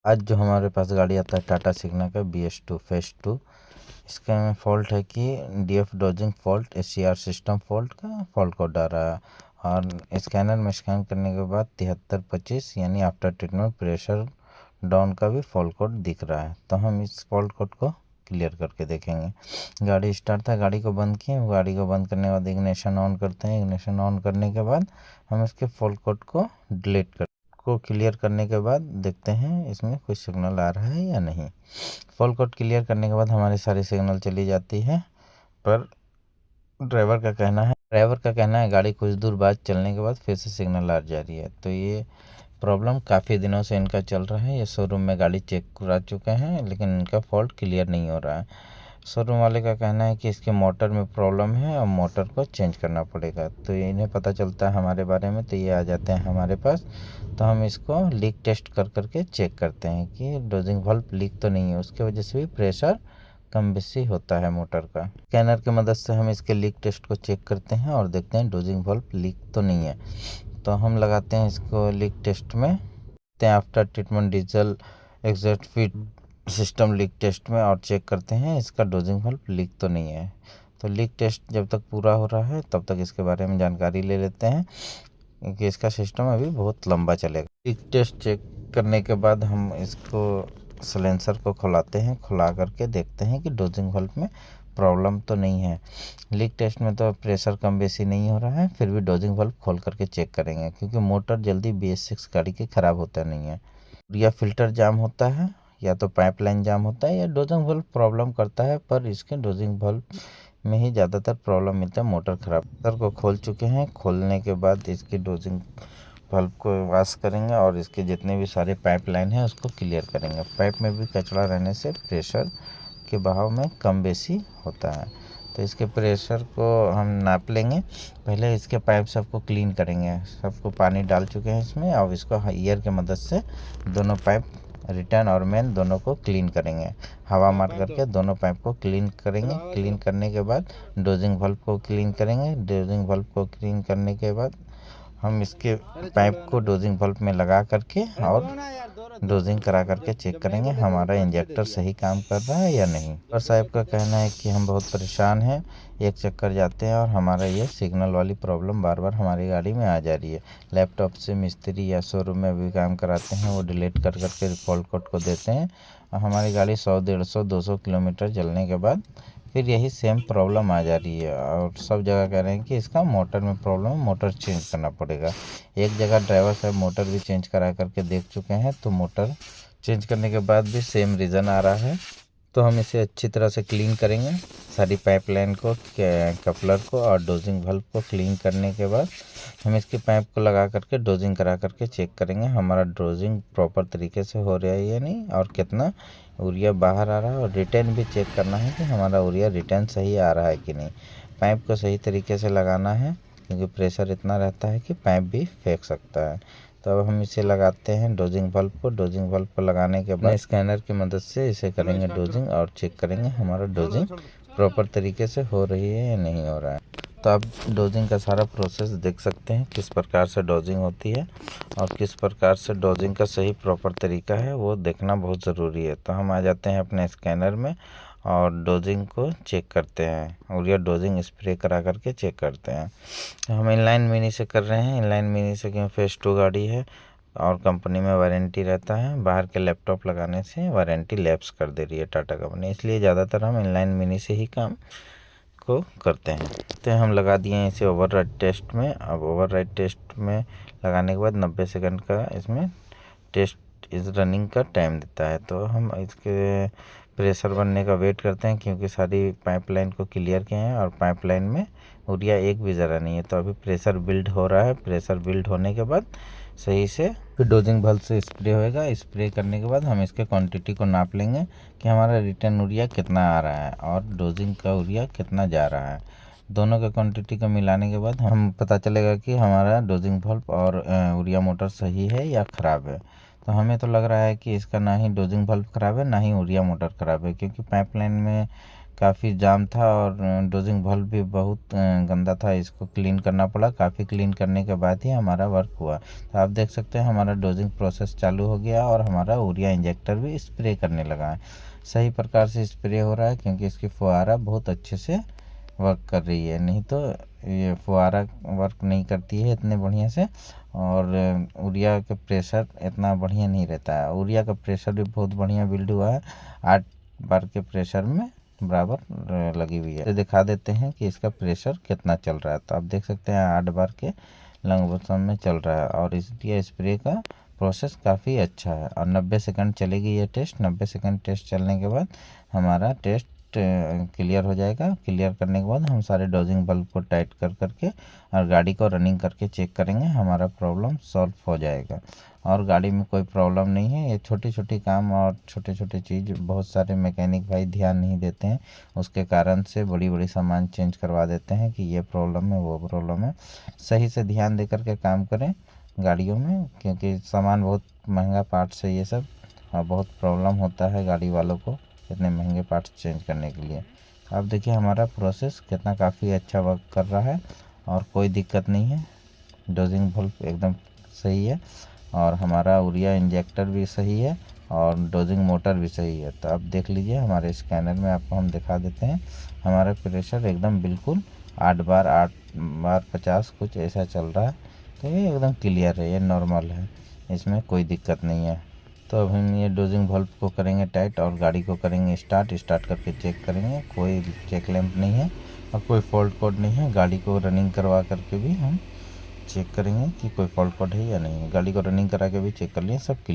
आज जो हमारे पास गाड़ी आता है टाटा सिग्ना का BS2 फेस 2, इसका में फॉल्ट है कि DF dosing fault, SCR system fault का फॉल्ट कोड आ रहा है। और स्कैनर में स्कैन करने के बाद 7325 यानी आफ्टर ट्रीटमेंट प्रेशर डाउन का भी फॉल्ट कोड दिख रहा है। तो हम इस फॉल्ट कोड को क्लियर करके देखेंगे। गाड़ी स्टार्ट था, गाड़ी को बंद किए, गाड़ी को बंद करने के बाद इग्निशन ऑन करते हैं। इग्निशन ऑन करने के बाद हम इसके फॉल्ट कोड को डिलीट को क्लियर करने के बाद देखते हैं इसमें कोई सिग्नल आ रहा है या नहीं। फॉल्ट कोड क्लियर करने के बाद हमारी सारी सिग्नल चली जाती है, पर ड्राइवर का कहना है गाड़ी कुछ दूर बाद चलने के बाद फिर से सिग्नल आ जा रही है। तो ये प्रॉब्लम काफ़ी दिनों से इनका चल रहा है। ये शोरूम में गाड़ी चेक करा चुके हैं लेकिन इनका फॉल्ट क्लियर नहीं हो रहा है। शोरूम वाले का कहना है कि इसके मोटर में प्रॉब्लम है और मोटर को चेंज करना पड़ेगा। तो इन्हें पता चलता है हमारे बारे में, तो ये आ जाते हैं हमारे पास। तो हम इसको लीक टेस्ट कर करके चेक करते हैं कि डोजिंग वाल्व लीक तो नहीं है, उसके वजह से भी प्रेशर कम बेसी होता है मोटर का। स्कैनर की मदद से हम इसके लीक टेस्ट को चेक करते हैं और देखते हैं डोजिंग वाल्व लीक तो नहीं है। तो हम लगाते हैं इसको लीक टेस्ट में, after treatment diesel exhaust feed system leak test में, और चेक करते हैं इसका डोजिंग वाल्व लीक तो नहीं है। तो लीक टेस्ट जब तक पूरा हो रहा है तब तक इसके बारे में जानकारी ले लेते हैं, क्योंकि इसका सिस्टम अभी बहुत लंबा चलेगा। लीक टेस्ट चेक करने के बाद हम इसको सिलेंसर को खुलाते हैं, खुला करके देखते हैं कि डोजिंग वाल्व में प्रॉब्लम तो नहीं है। लीक टेस्ट में तो प्रेशर कम बेसी नहीं हो रहा है, फिर भी डोजिंग वाल्व खोल करके चेक करेंगे, क्योंकि मोटर जल्दी BS6 गाड़ी की ख़राब होता नहीं है। या फिल्टर जाम होता है, या तो पाइपलाइन जाम होता है, या डोजिंग वाल्व प्रॉब्लम करता है, पर इसके डोजिंग वाल्व में ही ज़्यादातर प्रॉब्लम मिलता है, मोटर ख़राब। मोटर को खोल चुके हैं, खोलने के बाद इसकी डोजिंग वाल्व को वॉश करेंगे और इसके जितने भी सारे पाइपलाइन हैं उसको क्लियर करेंगे। पाइप में भी कचरा रहने से प्रेशर के बहाव में कम बेसी होता है। तो इसके प्रेशर को हम नाप लेंगे। पहले इसके पाइप सबको क्लीन करेंगे, सबको पानी डाल चुके हैं इसमें, और इसको ईयर की मदद से दोनों पाइप रिटर्न और मेन दोनों को क्लीन करेंगे। हवा मार करके दोनों पाइप को क्लीन करेंगे। क्लीन करने के बाद डोजिंग वाल्व को क्लीन करेंगे। डोजिंग वाल्व को क्लीन करने के बाद हम इसके पाइप को डोजिंग वाल्व में लगा करके और डोजिंग करा करके चेक करेंगे हमारा इंजेक्टर सही काम कर रहा है या नहीं। और साहब का कहना है कि हम बहुत परेशान हैं, एक चक्कर जाते हैं और हमारा ये सिग्नल वाली प्रॉब्लम बार बार हमारी गाड़ी में आ जा रही है। लैपटॉप से मिस्त्री या शोरूम में भी काम कराते हैं, वो डिलीट कर करके फॉल्ट कोड को देते हैं, और हमारी गाड़ी 100, 150, 200 किलोमीटर चलने के बाद फिर यही सेम प्रॉब्लम आ जा रही है। और सब जगह कह रहे हैं कि इसका मोटर में प्रॉब्लम है, मोटर चेंज करना पड़ेगा। एक जगह ड्राइवर साहब मोटर भी चेंज करा करके देख चुके हैं, तो मोटर चेंज करने के बाद भी सेम रीज़न आ रहा है। तो हम इसे अच्छी तरह से क्लीन करेंगे, सारी पाइपलाइन को, कपलर को और डोजिंग वाल्व को क्लीन करने के बाद हम इसकी पाइप को लगा करके डोजिंग करा करके चेक करेंगे हमारा डोजिंग प्रॉपर तरीके से हो रहा है या नहीं, और कितना यूरिया बाहर आ रहा है। और रिटर्न भी चेक करना है कि हमारा यूरिया रिटर्न सही आ रहा है कि नहीं। पाइप को सही तरीके से लगाना है, क्योंकि प्रेशर इतना रहता है कि पाइप भी फेंक सकता है। तो अब हम इसे लगाते हैं डोजिंग वाल्व को। डोजिंग वाल्व को लगाने के बाद स्कैनर की मदद से इसे करेंगे डोजिंग, और चेक करेंगे हमारा डोजिंग प्रॉपर तरीके से हो रही है या नहीं हो रहा है। तो आप डोजिंग का सारा प्रोसेस देख सकते हैं, किस प्रकार से डोजिंग होती है और किस प्रकार से डोजिंग का सही प्रॉपर तरीका है, वो देखना बहुत ज़रूरी है। तो हम आ जाते हैं अपने स्कैनर में और डोजिंग को चेक करते हैं, और यह डोजिंग स्प्रे करा करके चेक करते हैं। तो हम इनलाइन मिनी से कर रहे हैं। इनलाइन मिनी से क्यों, फेस 2 गाड़ी है और कंपनी में वारंटी रहता है, बाहर के लैपटॉप लगाने से वारंटी लैप्स कर दे रही है टाटा कंपनी, इसलिए ज़्यादातर हम इनलाइन मिनी से ही काम को करते हैं। तो हम लगा दिए हैं इसे ओवरराइड टेस्ट में। अब ओवरराइड टेस्ट में लगाने के बाद 90 सेकंड का इसमें टेस्ट इस रनिंग का टाइम देता है। तो हम इसके प्रेशर बनने का वेट करते हैं, क्योंकि सारी पाइपलाइन को क्लियर किए हैं और पाइपलाइन में यूरिया एक भी ज़रा नहीं है। तो अभी प्रेशर बिल्ड हो रहा है। प्रेशर बिल्ड होने के बाद सही से फिर डोजिंग वाल्व से स्प्रे होएगा। स्प्रे करने के बाद हम इसके क्वांटिटी को नाप लेंगे कि हमारा रिटर्न यूरिया कितना आ रहा है और डोजिंग का यूरिया कितना जा रहा है। दोनों के क्वांटिटी को मिलाने के बाद हम पता चलेगा कि हमारा डोजिंग वाल्व और यूरिया मोटर सही है या ख़राब है। तो हमें तो लग रहा है कि इसका ना ही डोजिंग वाल्व ख़राब है, ना ही यूरिया मोटर ख़राब है, क्योंकि पाइपलाइन में काफ़ी जाम था और डोजिंग बल्ब भी बहुत गंदा था, इसको क्लीन करना पड़ा। काफ़ी क्लीन करने के बाद ही हमारा वर्क हुआ। तो आप देख सकते हैं हमारा डोजिंग प्रोसेस चालू हो गया और हमारा यूरिया इंजेक्टर भी स्प्रे करने लगा है। सही प्रकार से स्प्रे हो रहा है क्योंकि इसकी फुहारा बहुत अच्छे से वर्क कर रही है, नहीं तो ये फुहारा वर्क नहीं करती है इतने बढ़िया से। और यूरिया का प्रेशर इतना बढ़िया नहीं रहता है। यूरिया का प्रेशर भी बहुत बढ़िया बिल्ड हुआ है, 8 बार के प्रेशर में बराबर लगी हुई है। तो दिखा देते हैं कि इसका प्रेशर कितना चल रहा है। तो आप देख सकते हैं 8 बार के लंबसम में चल रहा है और इसलिए स्प्रे का प्रोसेस काफ़ी अच्छा है। और 90 सेकंड चलेगी ये टेस्ट। 90 सेकंड टेस्ट चलने के बाद हमारा टेस्ट क्लियर हो जाएगा। क्लियर करने के बाद हम सारे डोजिंग बल्ब को टाइट कर करके और गाड़ी को रनिंग करके चेक करेंगे, हमारा प्रॉब्लम सॉल्व हो जाएगा। और गाड़ी में कोई प्रॉब्लम नहीं है। ये छोटी छोटी काम और छोटे छोटे चीज़ बहुत सारे मैकेनिक भाई ध्यान नहीं देते हैं, उसके कारण से बड़ी बड़ी सामान चेंज करवा देते हैं कि ये प्रॉब्लम है वो प्रॉब्लम है। सही से ध्यान दे करके काम करें गाड़ियों में, क्योंकि सामान बहुत महंगा पार्ट्स है ये सब और बहुत प्रॉब्लम होता है गाड़ी वालों को इतने महंगे पार्ट्स चेंज करने के लिए। अब देखिए हमारा प्रोसेस कितना काफ़ी अच्छा वर्क कर रहा है और कोई दिक्कत नहीं है। डोजिंग बल्ब एकदम सही है और हमारा यूरिया इंजेक्टर भी सही है और डोजिंग मोटर भी सही है। तो अब देख लीजिए हमारे स्कैनर में आपको हम दिखा देते हैं, हमारा प्रेशर एकदम बिल्कुल 8 बार 50 कुछ ऐसा चल रहा है। तो ये एकदम क्लियर है, ये नॉर्मल है, इसमें कोई दिक्कत नहीं है। तो अब हम ये डोजिंग बल्ब को करेंगे टाइट और गाड़ी को करेंगे स्टार्ट करके चेक करेंगे। कोई चेक लैंप नहीं है और कोई फॉल्ट कोड नहीं है। गाड़ी को रनिंग करवा करके भी हम चेक करेंगे कि कोई फॉल्ट कोड है या नहीं। गाड़ी को रनिंग करा के भी चेक कर लिए, सब क्लियर।